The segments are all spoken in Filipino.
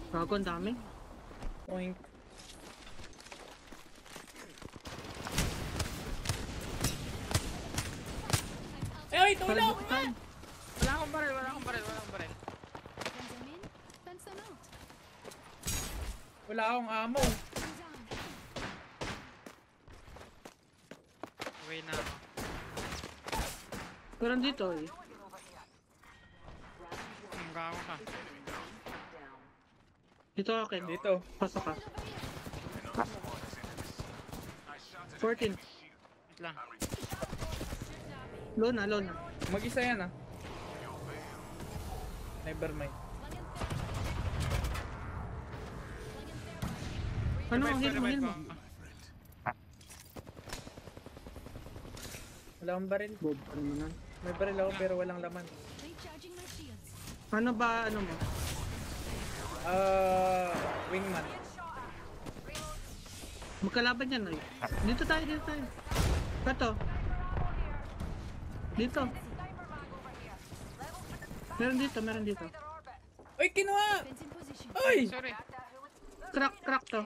Gago, ang dami. Point. Ay, tulong! Time. Wala akong baril, wala akong baril, wala akong baril. Fence them in, fence them out. Wala akong ammo. One down. Away na ako. Meron dito eh. Gago ka. Dito akin. Dito. Pasok ka. 14. Wait lang. Low na, low na. Mag-isa yan ah. Never mind. Ano, Revive ko, heal mo, revive heal ko. mo. Wala akong baril. Bob, ano mo nan? May baril ako pero walang laman. Recharging my shields. Ano ba, ano mo? Wingman. Magkalaban yan eh. Dito tayo, dito tayo. Kato. Dito. Meron dito, meron dito. Uy, kinuha! Fence in position. Uy! Sorry. Crack, crack to.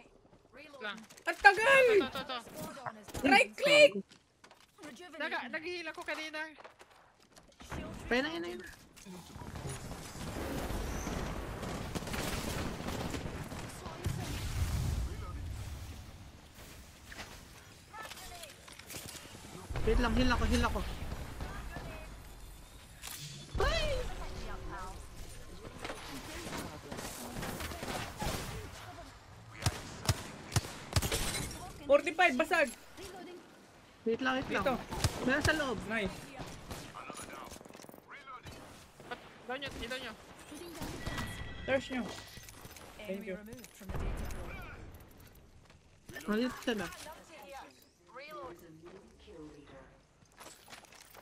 Wait lang. Ang tagal! To. Right click! Nag-heal ako kanina. Ayun na, ayun na, ayun na. Wait lang, heal ako, heal ako. Ay! 45, basag! Reloading. Wait lang, wait lang. Dito. Meron sa loob. Nice. Down nyo, dito nyo. Shooting down the fence. Thirst nyo. Thank you. Removed from the data pool. Nandito sila.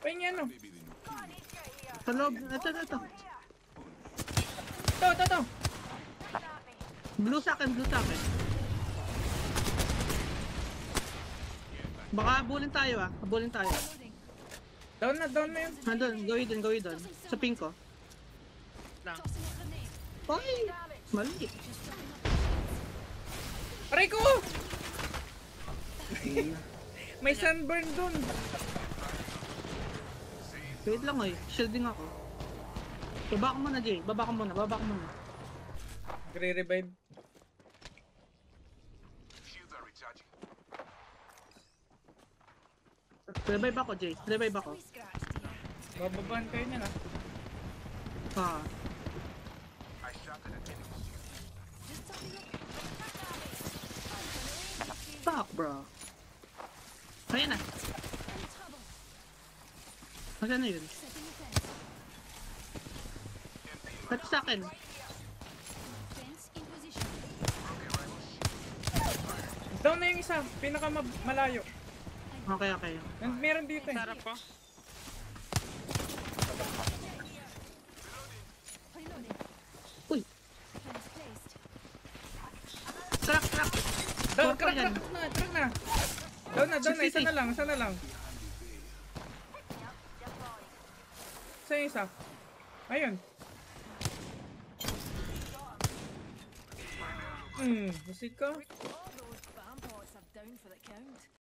Pahingi ano? Sa loob. Ito, ito. Ito. Blue sa akin, blue sa akin. Baka abulin tayo ah. Abulin tayo. Reloading. Down na yun. Nandun, gawin doon. Sa pink ko. Lang. Tossing a grenade. Ay! Mali. Just dropping up. Aray ko! May sunburn dun. Wait lang eh. Shielding ako. Baba ka muna, Jay. Baba ka muna. Gre-revive. Revive ako, Jay. Revive ako. We scratched here. Bababaan kayo niya na. Ah. Just topping up. Fuck, bro. Ayan na. In trouble. Asan na yun? Setting a fence. Ba't sa akin? Fence in position. Down na yung isa. Malayo. Okay. Meron dito eh. Sarap ko. Reloading. Uy! Fence placed. Crack! Down, Portal yan. track na. Down na. Isa 60. na lang. Isa yung isa. Ayun. Musik ka. All those bam pots are down for the count.